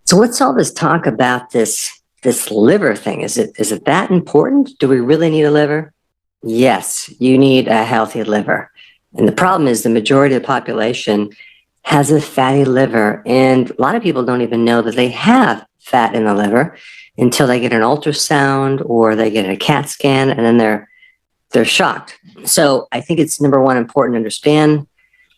So what's all this talk about this liver thing? Is it that important? Do we really need a liver? Yes, you need a healthy liver. And the problem is the majority of the population has a fatty liver, and a lot of people don't even know that they have fat in the liver until they get an ultrasound or they get a CAT scan, and then they're shocked. So I think it's number one important to understand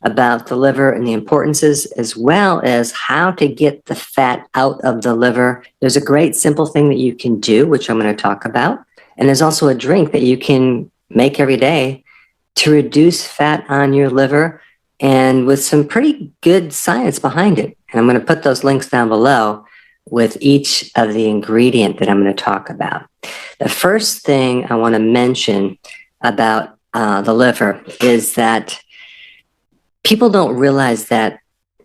about the liver and the importances, as well as how to get the fat out of the liver. There's a great simple thing that you can do, which I'm going to talk about. And there's also a drink that you can make every day to reduce fat on your liver, and with some pretty good science behind it. And I'm going to put those links down below with each of the ingredient that I'm going to talk about. The first thing I want to mention about the liver is that people don't realize that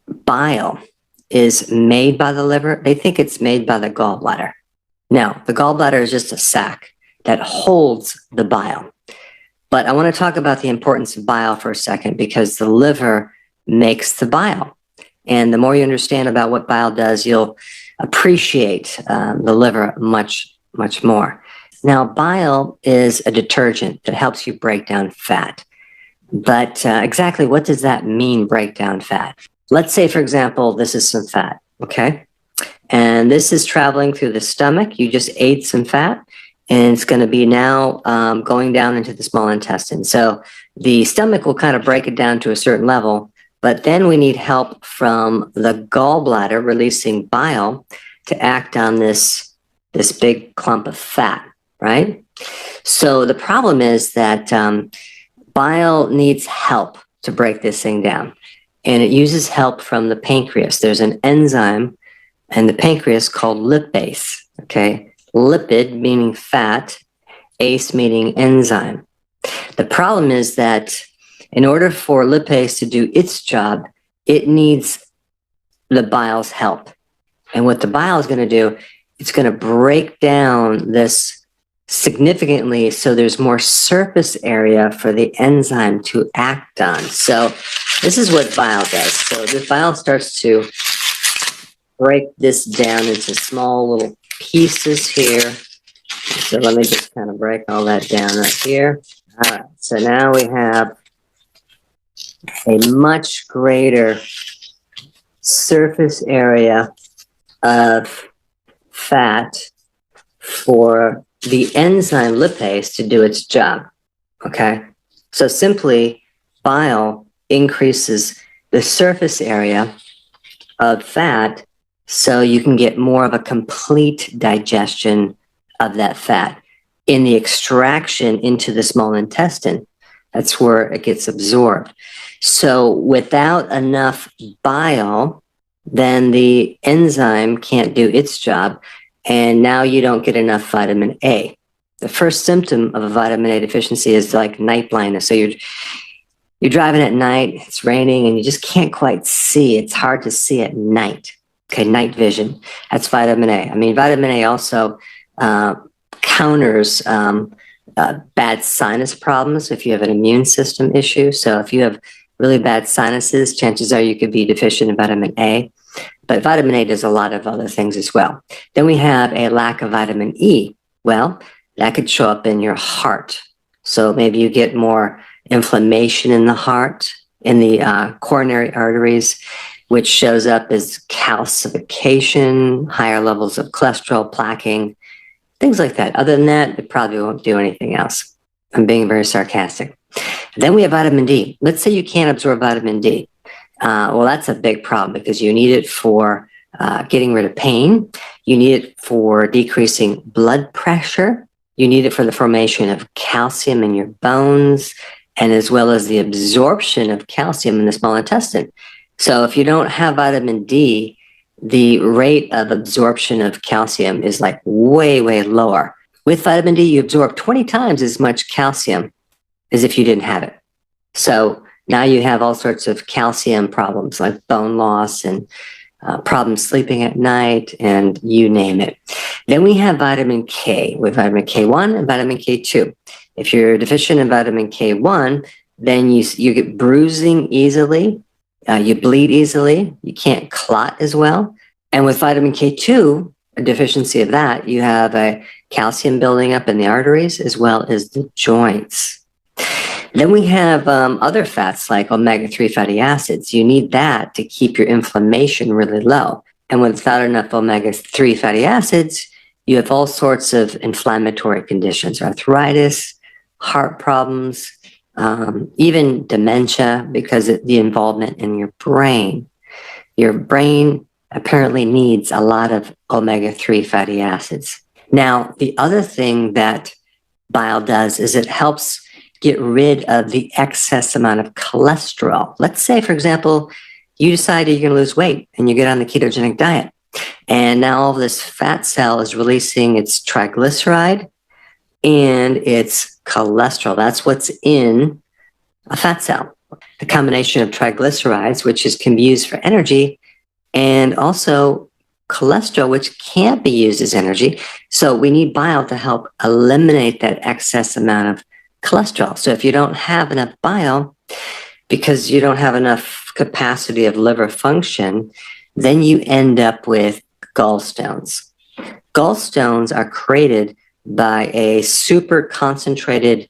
bile is made by the liver. They think it's made by the gallbladder. No, the gallbladder is just a sac that holds the bile. But I want to talk about the importance of bile for a second, because the liver makes the bile. And the more you understand about what bile does, you'll appreciate the liver much, much more. Now, bile is a detergent that helps you break down fat. But exactly what does that mean, break down fat? Let's say, for example, this is some fat, okay? And this is traveling through the stomach. You just ate some fat, and it's going to be now going down into the small intestine. So the stomach will kind of break it down to a certain level, but then we need help from the gallbladder releasing bile to act on this big clump of fat, right? So the problem is that bile needs help to break this thing down, and it uses help from the pancreas. There's an enzyme in the pancreas called lipase, okay? Lipid meaning fat, ACE meaning enzyme. The problem is that in order for lipase to do its job, it needs the bile's help. And what the bile is going to do, it's going to break down this significantly so there's more surface area for the enzyme to act on. So this is what bile does. So the bile starts to break this down into small little pieces here. So let me just kind of break all that down right here. All right, so now we have a much greater surface area of fat for the enzyme lipase to do its job, okay? So simply, bile increases the surface area of fat so you can get more of a complete digestion of that fat. In the extraction into the small intestine, that's where it gets absorbed. So without enough bile, then the enzyme can't do its job, and now you don't get enough vitamin A. The first symptom of a vitamin A deficiency is like night blindness. So you're driving at night, it's raining, and you just can't quite see. It's hard to see at night. Okay, night vision. That's vitamin A. I mean, vitamin A also counters bad sinus problems if you have an immune system issue. So if you have really bad sinuses, chances are you could be deficient in vitamin A. But vitamin A does a lot of other things as well. Then we have a lack of vitamin E. Well, that could show up in your heart. So maybe you get more inflammation in the heart, in the coronary arteries, which shows up as calcification, higher levels of cholesterol, plaquing, things like that. Other than that, it probably won't do anything else. I'm being very sarcastic. Then we have vitamin D. Let's say you can't absorb vitamin D. Well, that's a big problem because you need it for getting rid of pain. You need it for decreasing blood pressure. You need it for the formation of calcium in your bones, and as well as the absorption of calcium in the small intestine. So if you don't have vitamin D, the rate of absorption of calcium is like way, way lower. With vitamin D, you absorb 20 times as much calcium as if you didn't have it. So now you have all sorts of calcium problems like bone loss and problems sleeping at night, and you name it. Then we have vitamin K with vitamin K1 and vitamin K2. If you're deficient in vitamin K1, then you get bruising easily, you bleed easily, you can't clot as well. And with vitamin K2, a deficiency of that, you have a calcium building up in the arteries as well as the joints. Then we have other fats like omega-3 fatty acids. You need that to keep your inflammation really low. And without enough omega-3 fatty acids, you have all sorts of inflammatory conditions, arthritis, heart problems, even dementia because of the involvement in your brain. Your brain apparently needs a lot of omega-3 fatty acids. Now, the other thing that bile does is it helps get rid of the excess amount of cholesterol. Let's say, for example, you decided you're going to lose weight and you get on the ketogenic diet. And now all of this fat cell is releasing its triglyceride and its cholesterol. That's what's in a fat cell. The combination of triglycerides, which can be used for energy, and also cholesterol, which can't be used as energy. So we need bile to help eliminate that excess amount of cholesterol. So if you don't have enough bile, because you don't have enough capacity of liver function, then you end up with gallstones. Gallstones are created by a super concentrated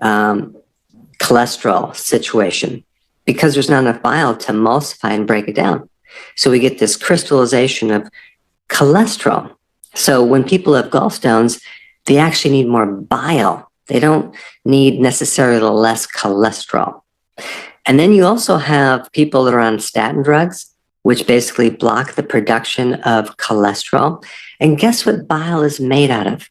cholesterol situation because there's not enough bile to emulsify and break it down. So we get this crystallization of cholesterol. So when people have gallstones, they actually need more bile. They don't need necessarily less cholesterol. And then you also have people that are on statin drugs, which basically block the production of cholesterol. And guess what bile is made out of?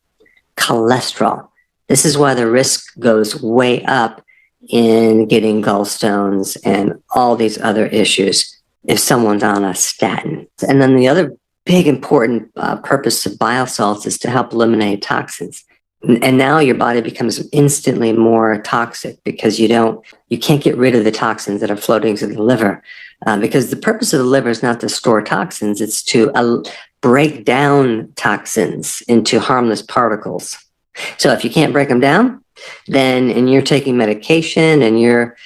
Cholesterol. This is why the risk goes way up in getting gallstones and all these other issues if someone's on a statin. And then the other big important purpose of bile salts is to help eliminate toxins. And now your body becomes instantly more toxic because you can't get rid of the toxins that are floating through the liver. Because the purpose of the liver is not to store toxins, it's to break down toxins into harmless particles. So if you can't break them down, then and you're taking medication and you're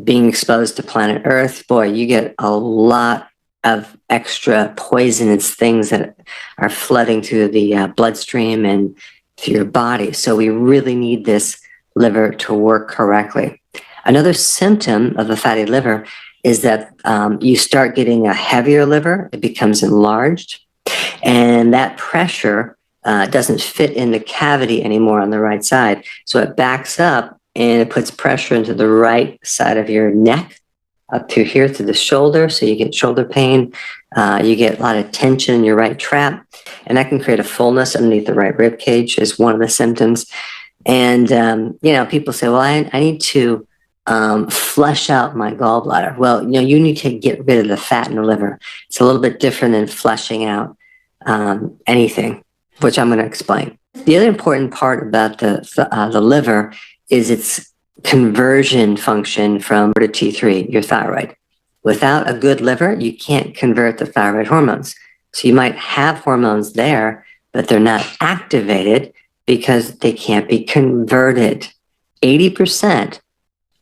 being exposed to planet Earth, boy, you get a lot of extra poisonous things that are flooding through the bloodstream and to your body. So we really need this liver to work correctly. Another symptom of a fatty liver is that you start getting a heavier liver. It becomes enlarged, and that pressure doesn't fit in the cavity anymore on the right side. So it backs up and it puts pressure into the right side of your neck up to here to the shoulder. So you get shoulder pain. You get a lot of tension in your right trap, and that can create a fullness underneath the right rib cage is one of the symptoms. And, people say, well, I need to flush out my gallbladder. Well, you need to get rid of the fat in the liver. It's a little bit different than flushing out anything, which I'm going to explain. The other important part about the liver is its conversion function from to T3, your thyroid. Without a good liver, you can't convert the thyroid hormones. So you might have hormones there, but they're not activated because they can't be converted. 80%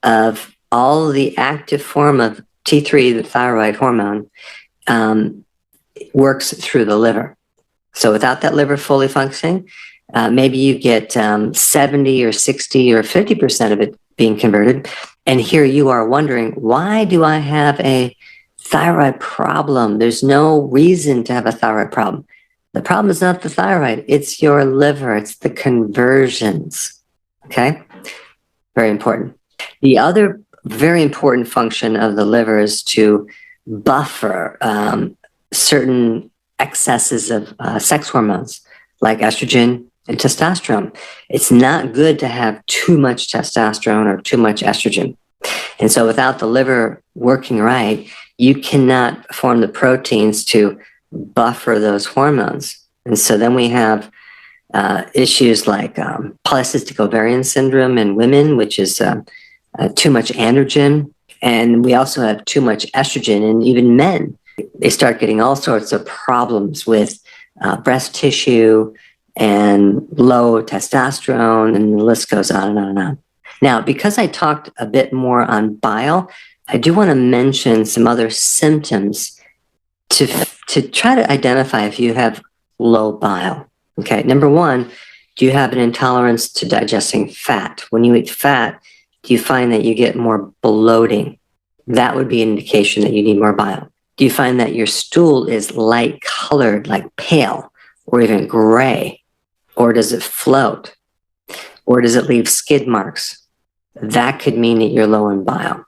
of all the active form of T3, the thyroid hormone, works through the liver. So without that liver fully functioning, maybe you get 70 or 60 or 50% of it being converted. And here you are wondering, why do I have a thyroid problem? There's no reason to have a thyroid problem. The problem is not the thyroid, it's your liver, it's the conversions. Okay? Very important. The other very important function of the liver is to buffer certain excesses of sex hormones like estrogen and testosterone. It's not good to have too much testosterone or too much estrogen. And so without the liver working right, you cannot form the proteins to buffer those hormones. And so then we have issues like polycystic ovarian syndrome in women, which is too much androgen. And we also have too much estrogen in even men. They start getting all sorts of problems with breast tissue and low testosterone, and the list goes on and on and on. Now, because I talked a bit more on bile, I do want to mention some other symptoms to try to identify if you have low bile. Okay, number one, do you have an intolerance to digesting fat? When you eat fat, do you find that you get more bloating? That would be an indication that you need more bile. Do you find that your stool is light colored, like pale, or even gray? Or does it float? Or does it leave skid marks? That could mean that you're low in bile.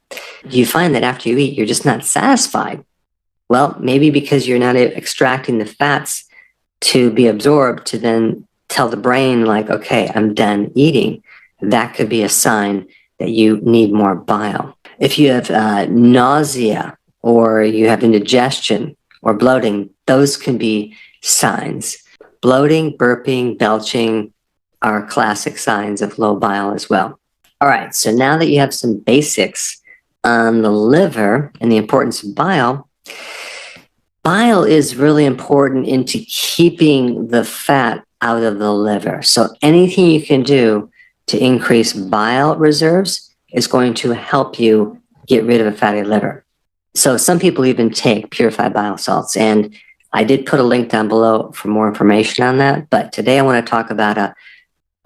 Do you find that after you eat, you're just not satisfied? Well, maybe because you're not extracting the fats to be absorbed to then tell the brain, like, okay, I'm done eating. That could be a sign that you need more bile. If you have nausea or you have indigestion or bloating, those can be signs. Bloating, burping, belching are classic signs of low bile as well. All right, so now that you have some basics on the liver and the importance of bile, bile is really important into keeping the fat out of the liver. So anything you can do to increase bile reserves is going to help you get rid of a fatty liver. So some people even take purified bile salts, and I did put a link down below for more information on that. But today I want to talk about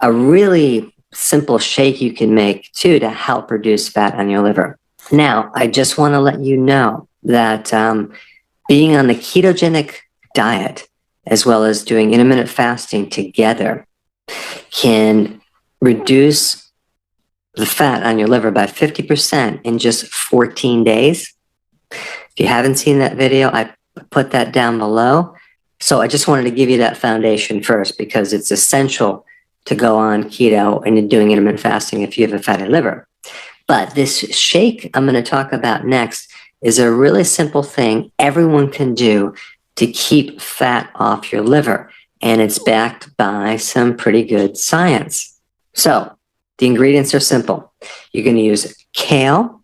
a really simple shake you can make too to help reduce fat on your liver. Now, I just want to let you know that being on the ketogenic diet, as well as doing intermittent fasting together, can reduce the fat on your liver by 50% in just 14 days. If you haven't seen that video, I put that down below. So I just wanted to give you that foundation first, because it's essential to go on keto and doing intermittent fasting if you have a fatty liver. But this shake I'm going to talk about next is a really simple thing everyone can do to keep fat off your liver. And it's backed by some pretty good science. So the ingredients are simple. You're going to use kale,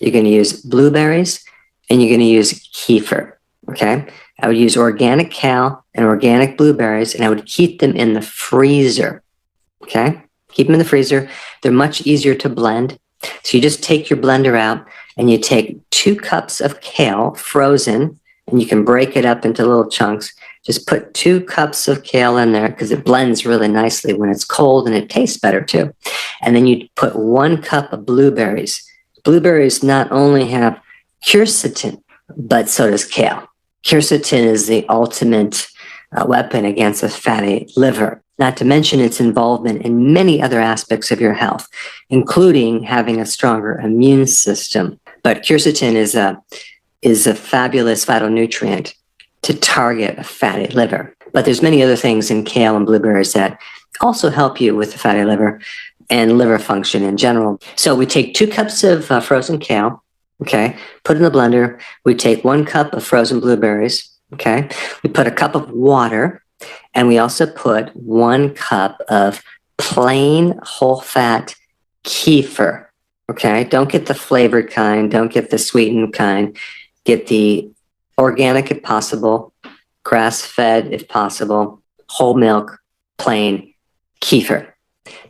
you're going to use blueberries, and you're going to use kefir. Okay? I would use organic kale and organic blueberries, and I would keep them in the freezer. Okay? Keep them in the freezer. They're much easier to blend. So you just take your blender out and you take 2 cups of kale frozen, and you can break it up into little chunks. Just put 2 cups of kale in there because it blends really nicely when it's cold, and it tastes better too. And then you put 1 cup of blueberries. Blueberries not only have quercetin, but so does kale. Quercetin is the ultimate weapon against a fatty liver, not to mention its involvement in many other aspects of your health, including having a stronger immune system. But quercetin is a fabulous phytonutrient to target a fatty liver. But there's many other things in kale and blueberries that also help you with the fatty liver and liver function in general. So we take 2 cups of frozen kale, okay, put in the blender. We take 1 cup of frozen blueberries, okay. We put a cup of water, and we also put 1 cup of plain whole fat kefir, okay. Don't get the flavored kind. Don't get the sweetened kind. Get the organic if possible, grass-fed if possible, whole milk, plain kefir.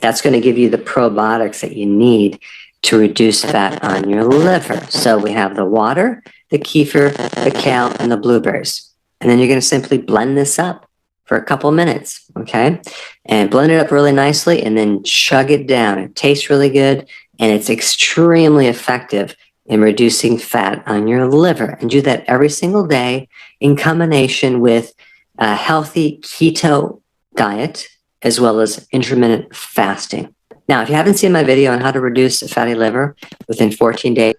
That's going to give you the probiotics that you need to reduce fat on your liver. So we have the water, the kefir, the kale, and the blueberries. And then you're going to simply blend this up for a couple minutes, okay? And blend it up really nicely, and then chug it down. It tastes really good, and it's extremely effective in reducing fat on your liver. And do that every single day in combination with a healthy keto diet, as well as intermittent fasting. Now, if you haven't seen my video on how to reduce a fatty liver within 14 days,